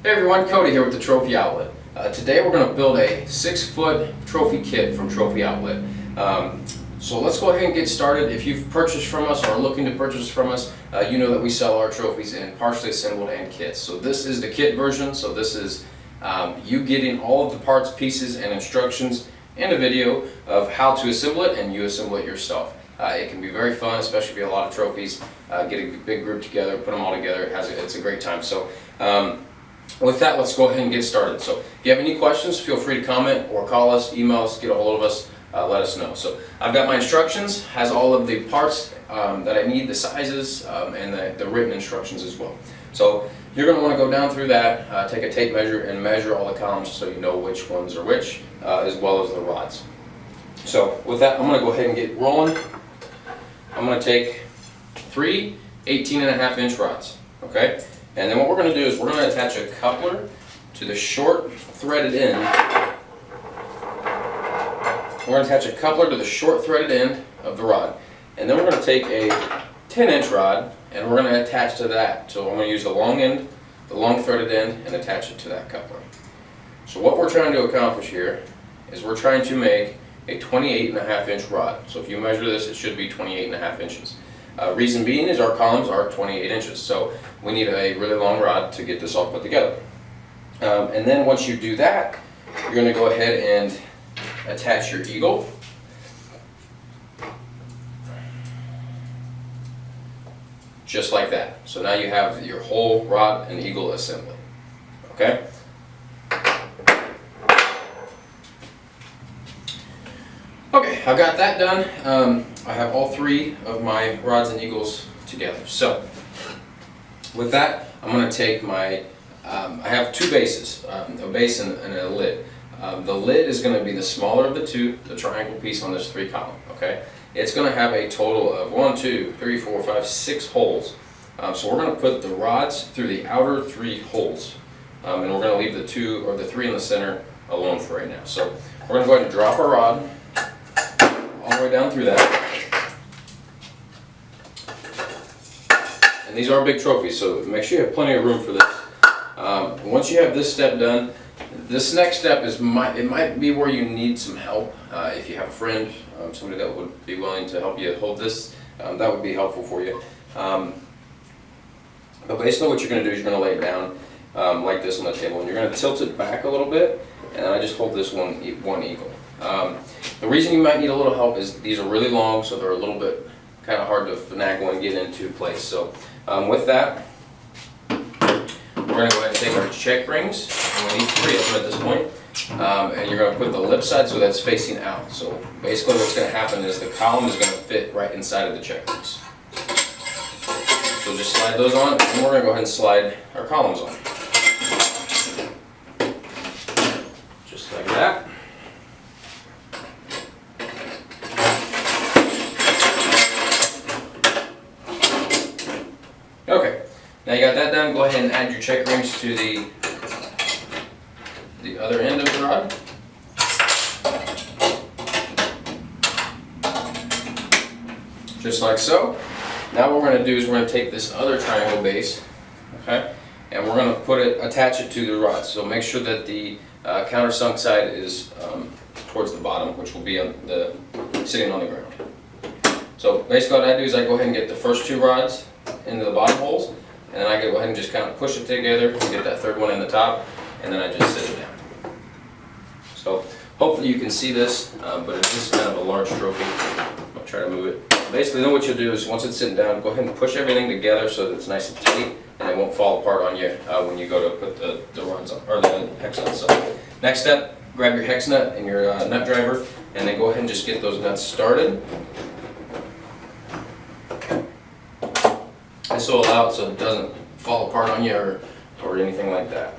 Hey everyone, Cody here with the Trophy Outlet. Today we're going to build a 6-foot trophy kit from Trophy Outlet. So let's go ahead and get started. If you've purchased from us or are looking to purchase from us, you know that we sell our trophies in partially assembled and kits. So this is the kit version, so this is you getting all of the parts, pieces, and instructions in a video of how to assemble it, and you assemble it yourself. It can be very fun, especially if you have a lot of trophies. Get a big group together, put them all together. It's a great time. So with that, let's go ahead and get started. So if you have any questions, feel free to comment or call us, email us, get a hold of us, let us know. So I've got my instructions, has all of the parts that I need, the sizes, and the written instructions as well. So you're going to want to go down through that, take a tape measure and measure all the columns so you know which ones are which, as well as the rods. So with that, I'm going to go ahead and get rolling. I'm going to take 3 18.5-inch rods, okay? And then what we're going to do is we're going to attach a coupler to the short threaded end. We're going to attach a coupler to the short threaded end of the rod. And then we're going to take a 10-inch rod and we're going to attach to that. So I'm going to use the long end, the long threaded end, and attach it to that coupler. So what we're trying to accomplish here is we're trying to make a 28.5-inch rod. So if you measure this, it should be 28.5 inches. Reason being is our columns are 28 inches, so we need a really long rod to get this all put together. And then once you do that, you're going to go ahead and attach your eagle. Just like that. So now you have your whole rod and eagle assembly. Okay? Okay, I've got that done. I have all 3 of my rods and eagles together. So, with that, I'm going to take my, I have 2 bases, a base and a lid. The lid is going to be the smaller of the 2, the triangle piece on this 3 column, okay? It's going to have a total of 1, 2, 3, 4, 5, 6 holes. So we're going to put the rods through the outer 3 holes. And we're going to leave the 2 or the 3 in the center alone for right now. So, we're going to go ahead and drop our rod all the way down through that. And these are big trophies, so make sure you have plenty of room for this. Once you have this step done, this next step is it might be where you need some help. If you have a friend, somebody that would be willing to help you hold this, that would be helpful for you. But basically what you're going to do is you're going to lay it down like this on the table, and you're going to tilt it back a little bit, and then I just hold this one eagle. The reason you might need a little help is these are really long, so they're a little bit kind of hard to finagle and get into place. So with that, we're going to go ahead and take our check rings, and we need 3 of them at this point, and you're going to put the lip side so that's facing out. So basically what's going to happen is the column is going to fit right inside of the check rings. So just slide those on, and we're going to go ahead and slide our columns on. Just like that. Okay, now you got that done, go ahead and add your check rings to the other end of the rod. Just like so. Now what we're going to do is we're going to take this other triangle base, okay, and we're going to attach it to the rod. So make sure that the countersunk side is towards the bottom, which will be sitting on the ground. So basically what I do is I go ahead and get the first 2 rods into the bottom holes, and then I go ahead and just kind of push it together and get that 3rd one in the top, and then I just sit it down. So hopefully you can see this, but it is kind of a large trophy. I'll try to move it. Basically then what you'll do is once it's sitting down, go ahead and push everything together so that it's nice and tight, and it won't fall apart on you when you go to put the rods on, or the hex nuts on. Next step, grab your hex nut and your nut driver, and then go ahead and just get those nuts started. This will allow it so it doesn't fall apart on you or anything like that.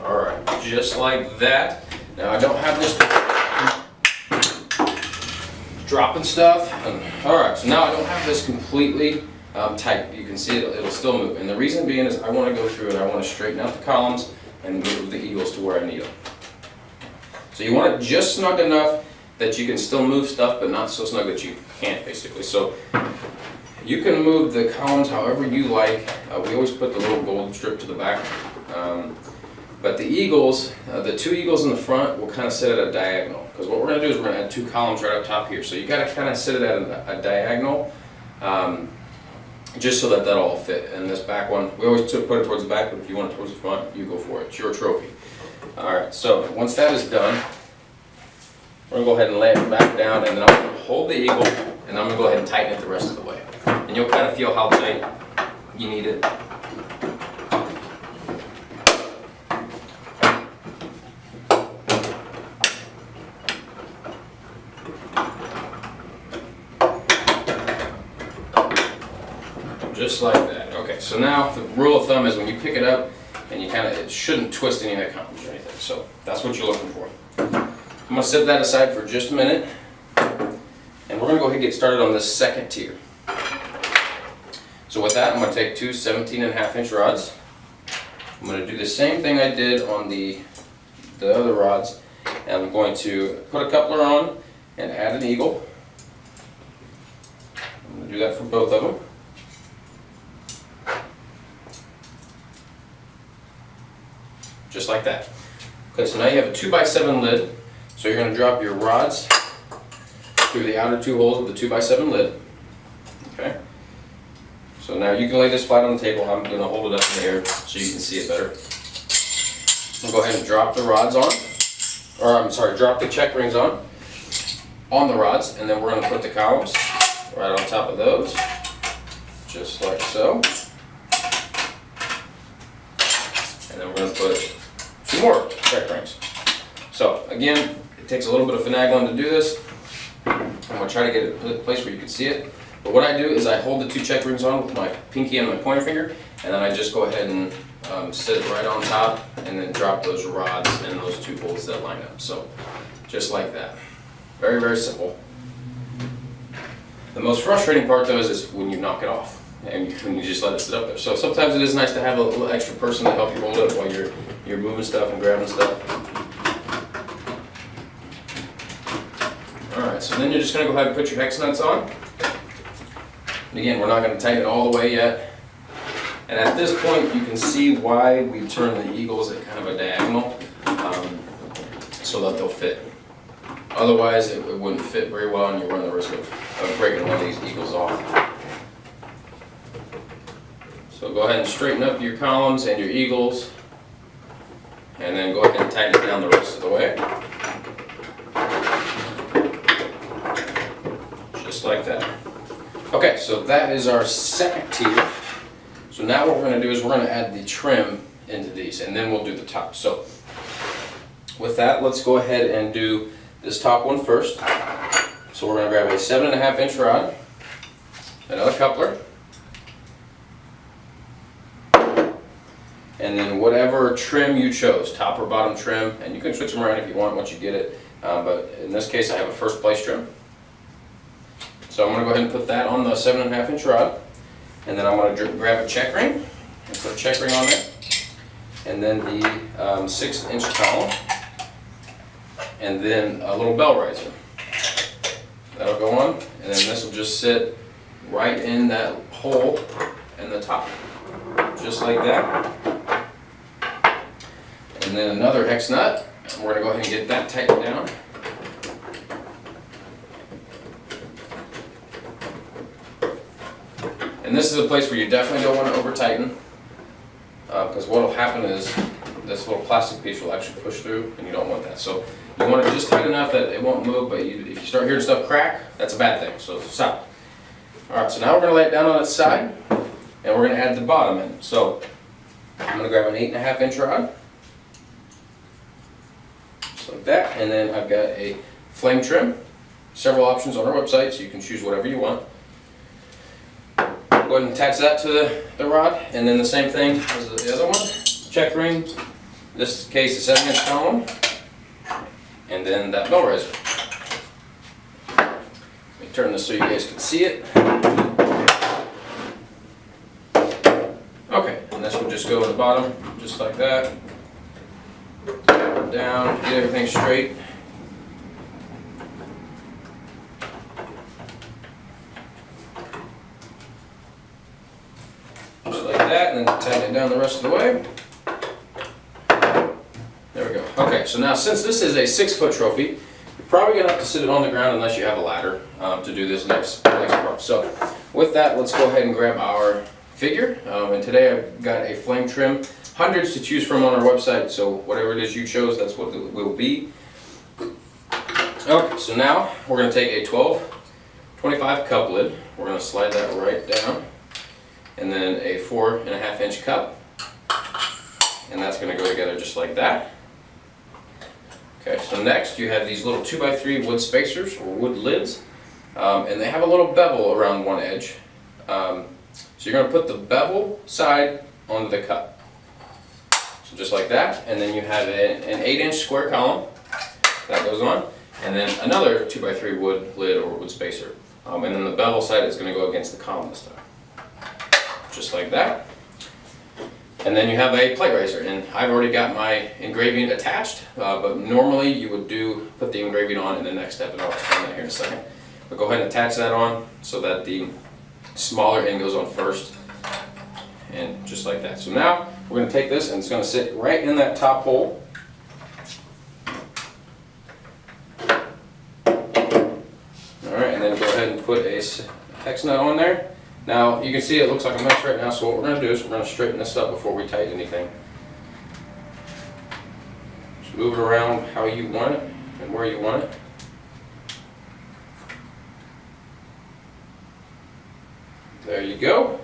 Alright, just like that. Now I don't have this dropping stuff. Alright, so now I don't have this completely tight. You can see it'll still move. And the reason being is I want to go through and I want to straighten out the columns and move the eagles to where I need them. So you want it just snug enough that you can still move stuff, but not so snug that you can't, basically. So you can move the columns however you like. We always put the little gold strip to the back. But the eagles, the two eagles in the front will kind of sit at a diagonal. Because what we're going to do is we're going to add two columns right up top here. So you got to kind of sit it at a diagonal, just so that that'll all fit. And this back one, we always put it towards the back, but if you want it towards the front, you go for it. It's your trophy. Alright, so once that is done, we're going to go ahead and lay it back down, and then I'm going to hold the eagle, and I'm going to go ahead and tighten it the rest of the way. And you'll kind of feel how tight you need it. Just like that. Okay, so now the rule of thumb is when you pick it up, and it shouldn't twist any of the columns or anything. So that's what you're looking for. I'm going to set that aside for just a minute, and we're going to go ahead and get started on this second tier. So with that, I'm going to take two 17.5-inch rods. I'm going to do the same thing I did on the other rods, and I'm going to put a coupler on and add an eagle. I'm going to do that for both of them. Just like that. Okay, so now you have a 2x7 lid. So you're going to drop your rods through the outer two holes of the 2x7 lid. Okay. So now you can lay this flat on the table. I'm going to hold it up in the air so you can see it better. I'll go ahead and drop the rods on, or I'm sorry, drop the check rings on the rods, and then we're going to put the columns right on top of those, just like so. And then we're going to put two more check rings. So again, it takes a little bit of finagling to do this. I'm going to try to get it in a place where you can see it. But what I do is I hold the two check rings on with my pinky and my pointer finger, and then I just go ahead and sit it right on top, and then drop those rods in those two holes that line up. So just like that. Very, very simple. The most frustrating part though is when you knock it off and when you just let it sit up there. So sometimes it is nice to have a little extra person to help you hold it while you're moving stuff and grabbing stuff. Alright, so then you're just going to go ahead and put your hex nuts on. And again, we're not going to tighten it all the way yet. And at this point you can see why we turn the eagles at kind of a diagonal, so that they'll fit. Otherwise it wouldn't fit very well, and you run the risk of breaking one of these eagles off. So go ahead and straighten up your columns and your eagles, and then go ahead and tighten it down the rest of the way. Just like that. Okay, so that is our second tier. So now what we're going to do is we're going to add the trim into these, and then we'll do the top. So with that, let's go ahead and do this top one first. So we're going to grab a 7.5-inch rod, another coupler, and then whatever trim you chose, top or bottom trim, and you can switch them around if you want once you get it, but in this case I have a first place trim. So I'm going to go ahead and put that on the 7.5-inch rod, and then I'm going to grab a check ring and put a check ring on there, and then the 6-inch column, and then a little bell riser. That'll go on, and then this will just sit right in that hole in the top, just like that. And then another hex nut, and we're going to go ahead and get that tightened down. And this is a place where you definitely don't want to over tighten, because what will happen is this little plastic piece will actually push through, and you don't want that. So you want it just tight enough that it won't move, but if you start hearing stuff crack, that's a bad thing, so stop. Alright, so now we're going to lay it down on its side, and we're going to add the bottom in. So I'm going to grab an 8.5-inch rod, just like that, and then I've got a flame trim. Several options on our website, so you can choose whatever you want. Go ahead and attach that to the rod, and then the same thing as the other one. Check ring, in this case a 7-inch column, and then that bell riser. Let me turn this so you guys can see it. Okay, and this will just go at the bottom, just like that. Down, get everything straight. that, and then tighten it down the rest of the way. There we go. Okay, so now since this is a 6-foot trophy, you're probably going to have to sit it on the ground unless you have a ladder to do this next part. So with that, let's go ahead and grab our figure. And today I've got a flame trim. Hundreds to choose from on our website, so whatever it is you chose, that's what it will be. Okay, so now we're going to take a 12-25 cup lid. We're going to slide that right down. And then a 4.5-inch cup. And that's going to go together just like that. Okay, so next you have these little 2x3 wood spacers or wood lids, and they have a little bevel around one edge. So you're going to put the bevel side onto the cup. So just like that, and then you have an 8-inch square column that goes on, and then another 2x3 wood lid or wood spacer. And then the bevel side is going to go against the column this time. Just like that. And then you have a plate riser, and I've already got my engraving attached, but normally you would put the engraving on in the next step, and I'll explain that here in a second. But go ahead and attach that on so that the smaller end goes on first, and just like that. So now we're going to take this, and it's going to sit right in that top hole. Alright, and then go ahead and put a hex nut on there. Now, you can see it looks like a mess right now, so what we're going to do is we're going to straighten this up before we tighten anything. Just move it around how you want it and where you want it. There you go.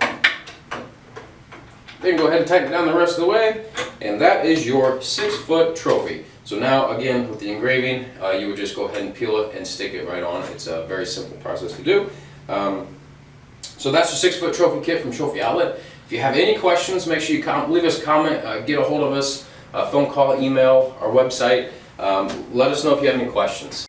Then go ahead and tighten it down the rest of the way, and that is your 6-foot trophy. So now, again, with the engraving, you would just go ahead and peel it and stick it right on. It's a very simple process to do. So that's your 6-foot trophy kit from Trophy Outlet. If you have any questions, make sure you leave us a comment, get a hold of us, phone call, email, our website. Let us know if you have any questions.